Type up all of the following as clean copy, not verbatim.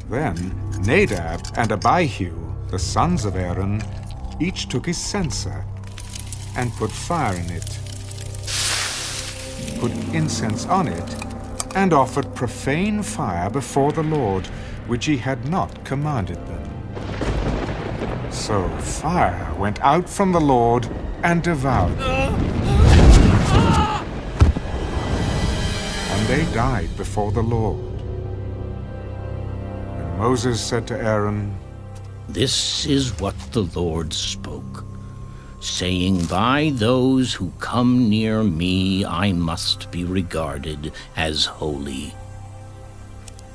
Then Nadab and Abihu, the sons of Aaron, each took his censer and put fire in it, put incense on it, and offered profane fire before the Lord, which he had not commanded them. So fire went out from the Lord and devoured them. And they died before the Lord. And Moses said to Aaron, "This is what the Lord spoke, saying, by those who come near me I must be regarded as holy.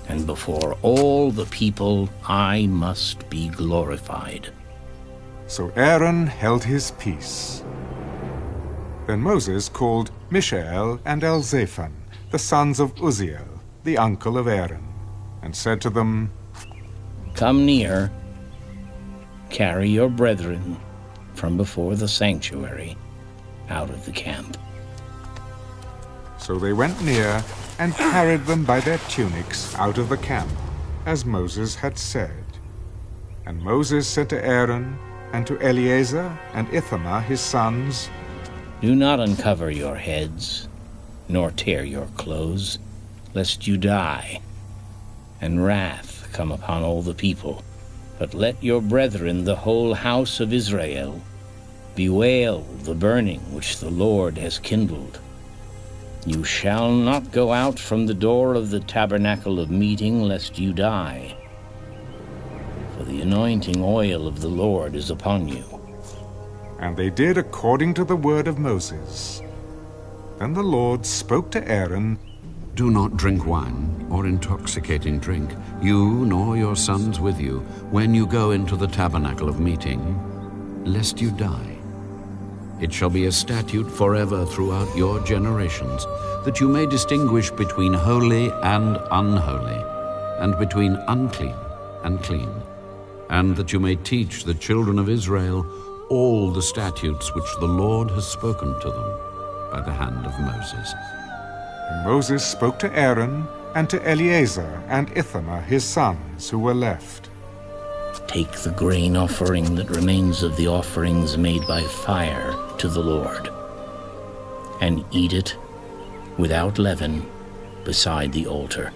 And before all the people I must be glorified." So Aaron held his peace. Then Moses called Mishael and Elzaphan, the sons of Uzziel, the uncle of Aaron, and said to them, "Come near, carry your brethren from before the sanctuary out of the camp." So they went near and carried them by their tunics out of the camp, as Moses had said. And Moses said to Aaron and to Eleazar and Ithamar his sons, "Do not uncover your heads, nor tear your clothes, lest you die, and wrath come upon all the people. But let your brethren, the whole house of Israel, bewail the burning which the Lord has kindled. You shall not go out from the door of the tabernacle of meeting, lest you die. For the anointing oil of the Lord is upon you." And they did according to the word of Moses. Then the Lord spoke to Aaron, "Do not drink wine or intoxicating drink, you nor your sons with you, when you go into the tabernacle of meeting, lest you die. It shall be a statute forever throughout your generations, that you may distinguish between holy and unholy, and between unclean and clean, and that you may teach the children of Israel all the statutes which the Lord has spoken to them by the hand of Moses." And Moses spoke to Aaron and to Eleazar and Ithamar his sons who were left. "Take the grain offering that remains of the offerings made by fire to the Lord, and eat it without leaven beside the altar,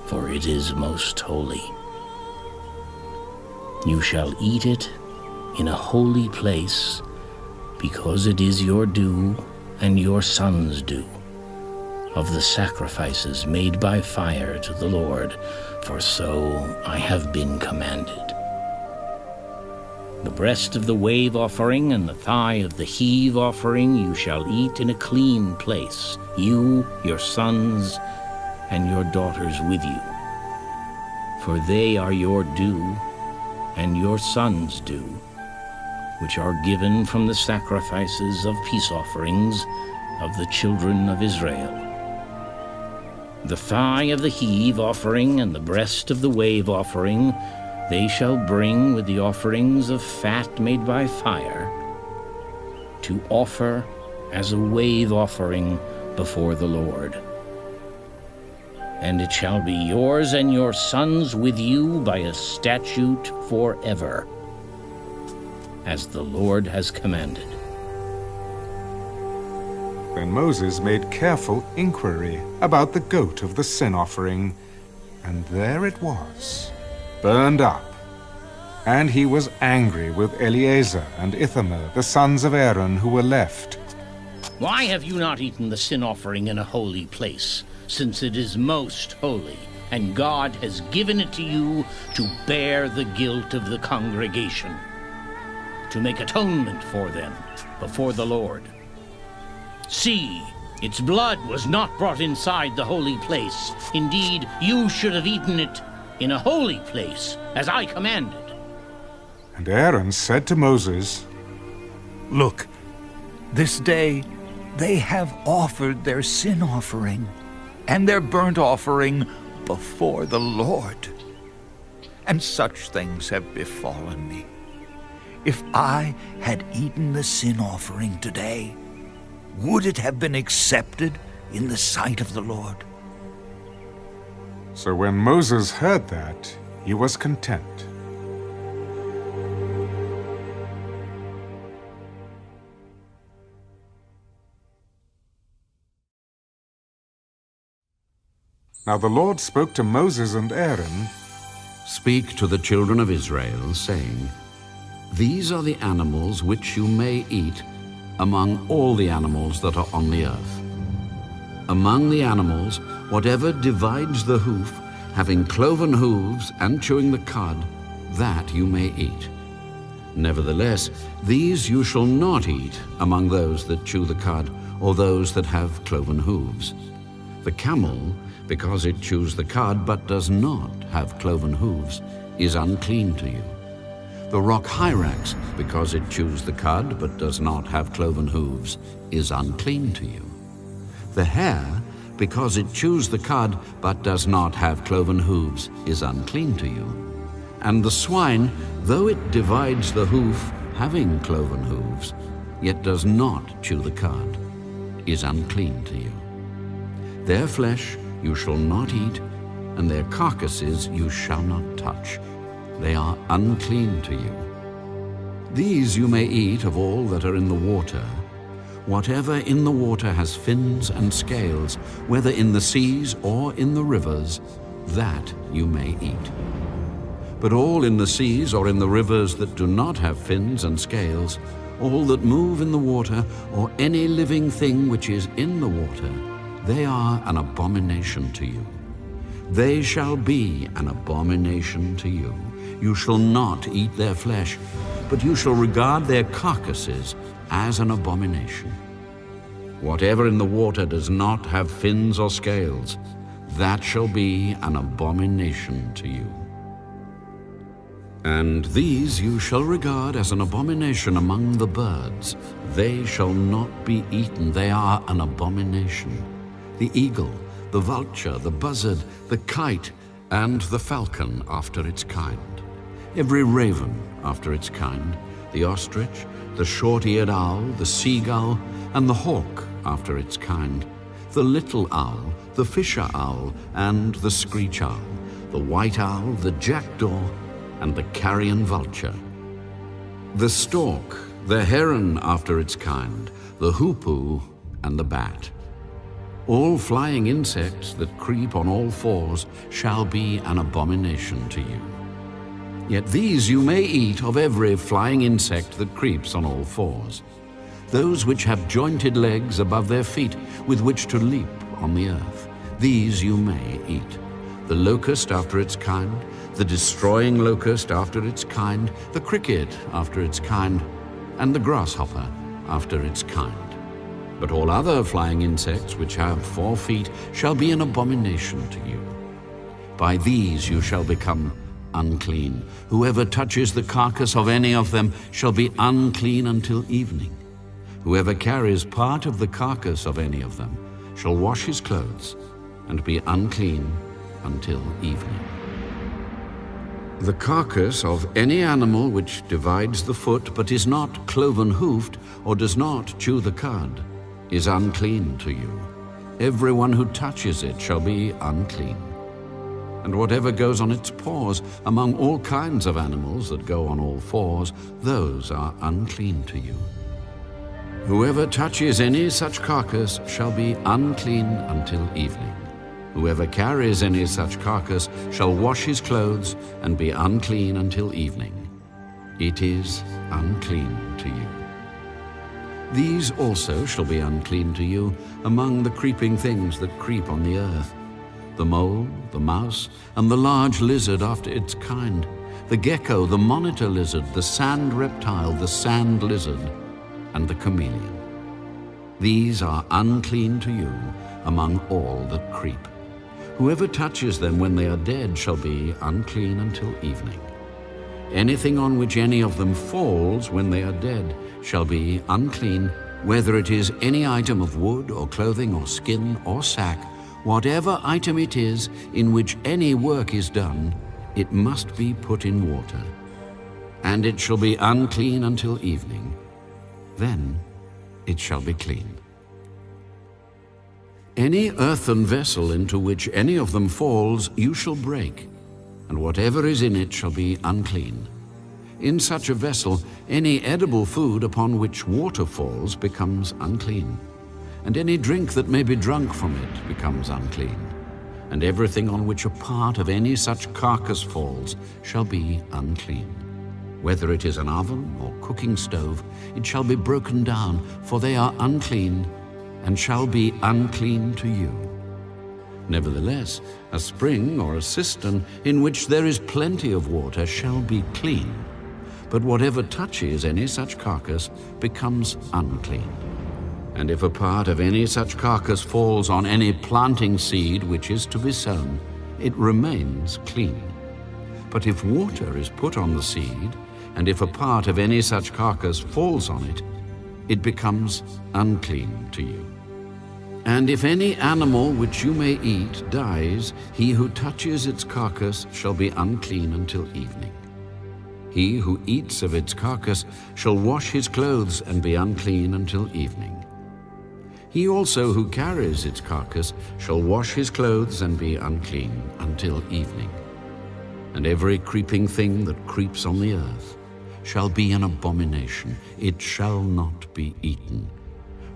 for it is most holy. You shall eat it in a holy place, because it is your due and your sons' due, of the sacrifices made by fire to the Lord, for so I have been commanded. The breast of the wave offering and the thigh of the heave offering you shall eat in a clean place, you, your sons, and your daughters with you. For they are your due, and your sons' due, which are given from the sacrifices of peace offerings of the children of Israel. The thigh of the heave offering and the breast of the wave offering they shall bring with the offerings of fat made by fire, to offer as a wave offering before the Lord. And it shall be yours and your sons with you by a statute forever, as the Lord has commanded." Then Moses made careful inquiry about the goat of the sin offering, and there it was, burned up. And he was angry with Eleazar and Ithamar, the sons of Aaron, who were left. "Why have you not eaten the sin offering in a holy place, since it is most holy, and God has given it to you to bear the guilt of the congregation, to make atonement for them before the Lord? See, its blood was not brought inside the holy place. Indeed, you should have eaten it in a holy place, as I commanded." And Aaron said to Moses, "Look, this day they have offered their sin offering and their burnt offering before the Lord. And such things have befallen me. If I had eaten the sin offering today, would it have been accepted in the sight of the Lord? So when Moses heard that, he was content. Now the Lord spoke to Moses and Aaron, Speak to the children of Israel, saying, These are the animals which you may eat among all the animals that are on the earth. Among the animals, whatever divides the hoof, having cloven hooves and chewing the cud, that you may eat. Nevertheless, these you shall not eat among those that chew the cud, or those that have cloven hooves. The camel, because it chews the cud but does not have cloven hooves, is unclean to you. The rock hyrax, because it chews the cud but does not have cloven hooves, is unclean to you. The hare, because it chews the cud but does not have cloven hooves, is unclean to you. And the swine, though it divides the hoof, having cloven hooves, yet does not chew the cud, is unclean to you. Their flesh you shall not eat, and their carcasses you shall not touch. They are unclean to you. These you may eat of all that are in the water. Whatever in the water has fins and scales, whether in the seas or in the rivers, that you may eat. But all in the seas or in the rivers that do not have fins and scales, all that move in the water, or any living thing which is in the water, they are an abomination to you. They shall be an abomination to you. You shall not eat their flesh, but you shall regard their carcasses as an abomination. Whatever in the water does not have fins or scales, that shall be an abomination to you. And these you shall regard as an abomination among the birds. They shall not be eaten. They are an abomination. The eagle, the vulture, the buzzard, the kite, and the falcon after its kind. Every raven after its kind, the ostrich, the short-eared owl, the seagull, and the hawk after its kind, the little owl, the fisher owl, and the screech owl, the white owl, the jackdaw, and the carrion vulture. The stork, the heron after its kind, the hoopoe, and the bat. All flying insects that creep on all fours shall be an abomination to you. Yet these you may eat of every flying insect that creeps on all fours, those which have jointed legs above their feet with which to leap on the earth. These you may eat. The locust after its kind, the destroying locust after its kind, the cricket after its kind, and the grasshopper after its kind. But all other flying insects which have 4 feet shall be an abomination to you. By these you shall become unclean. Whoever touches the carcass of any of them shall be unclean until evening. Whoever carries part of the carcass of any of them shall wash his clothes and be unclean until evening. The carcass of any animal which divides the foot but is not cloven-hoofed or does not chew the cud is unclean to you. Everyone who touches it shall be unclean. And whatever goes on its paws among all kinds of animals that go on all fours, those are unclean to you. Whoever touches any such carcass shall be unclean until evening. Whoever carries any such carcass shall wash his clothes and be unclean until evening. It is unclean to you. These also shall be unclean to you among the creeping things that creep on the earth: the mole, the mouse, and the large lizard after its kind, the gecko, the monitor lizard, the sand reptile, the sand lizard, and the chameleon. These are unclean to you among all that creep. Whoever touches them when they are dead shall be unclean until evening. Anything on which any of them falls when they are dead shall be unclean, whether it is any item of wood or clothing or skin or sack, whatever item it is in which any work is done, it must be put in water. And it shall be unclean until evening. Then it shall be clean. Any earthen vessel into which any of them falls you shall break, and whatever is in it shall be unclean. In such a vessel any edible food upon which water falls becomes unclean, and any drink that may be drunk from it becomes unclean, and everything on which a part of any such carcass falls shall be unclean. Whether it is an oven or cooking stove, it shall be broken down, for they are unclean, and shall be unclean to you. Nevertheless, a spring or a cistern in which there is plenty of water shall be clean, but whatever touches any such carcass becomes unclean. And if a part of any such carcass falls on any planting seed which is to be sown, it remains clean. But if water is put on the seed, and if a part of any such carcass falls on it, it becomes unclean to you. And if any animal which you may eat dies, he who touches its carcass shall be unclean until evening. He who eats of its carcass shall wash his clothes and be unclean until evening. He also who carries its carcass shall wash his clothes and be unclean until evening. And every creeping thing that creeps on the earth shall be an abomination. It shall not be eaten.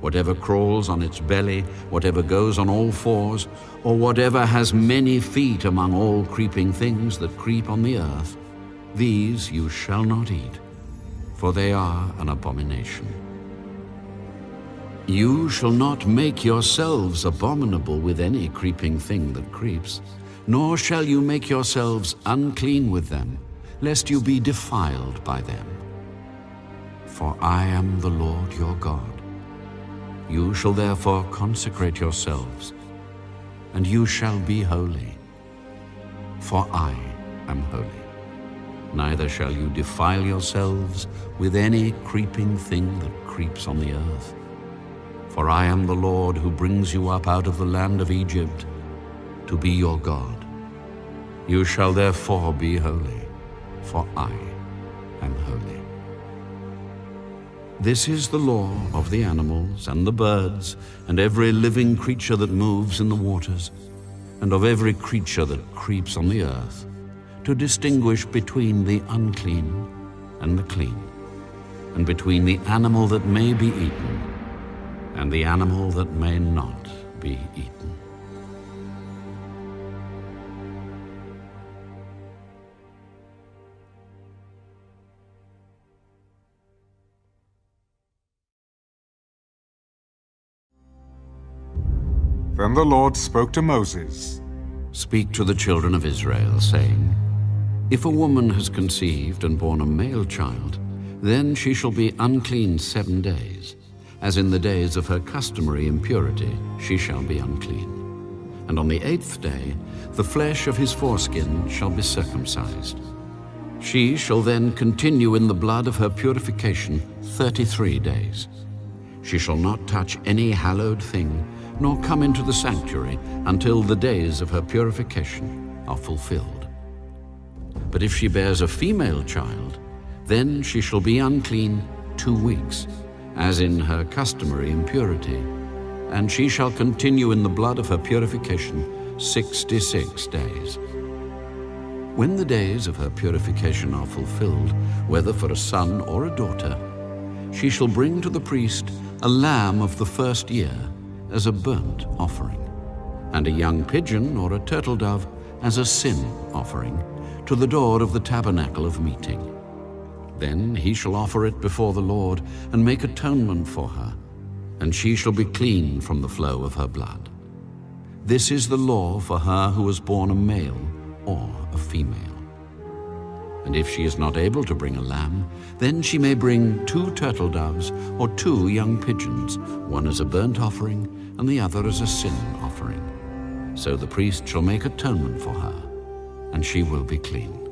Whatever crawls on its belly, whatever goes on all fours, or whatever has many feet among all creeping things that creep on the earth, these you shall not eat, for they are an abomination. You shall not make yourselves abominable with any creeping thing that creeps, nor shall you make yourselves unclean with them, lest you be defiled by them. For I am the Lord your God. You shall therefore consecrate yourselves, and you shall be holy, for I am holy. Neither shall you defile yourselves with any creeping thing that creeps on the earth. For I am the Lord who brings you up out of the land of Egypt to be your God. You shall therefore be holy, for I am holy. This is the law of the animals and the birds and every living creature that moves in the waters, and of every creature that creeps on the earth, to distinguish between the unclean and the clean, and between the animal that may be eaten and the animal that may not be eaten. Then the Lord spoke to Moses. Speak to the children of Israel, saying, If a woman has conceived and borne a male child, then she shall be unclean 7 days. As in the days of her customary impurity, she shall be unclean. And on the 8th day, the flesh of his foreskin shall be circumcised. She shall then continue in the blood of her purification 33 days. She shall not touch any hallowed thing, nor come into the sanctuary until the days of her purification are fulfilled. But if she bears a female child, then she shall be unclean 2 weeks, as in her customary impurity, and she shall continue in the blood of her purification 66 days. When the days of her purification are fulfilled, whether for a son or a daughter, she shall bring to the priest a lamb of the first year as a burnt offering, and a young pigeon or a turtle dove as a sin offering to the door of the tabernacle of meeting. Then he shall offer it before the Lord and make atonement for her, and she shall be clean from the flow of her blood. This is the law for her who has borne a male or a female. And if she is not able to bring a lamb, then she may bring 2 turtle doves or 2 young pigeons, one as a burnt offering and the other as a sin offering. So the priest shall make atonement for her, and she will be clean.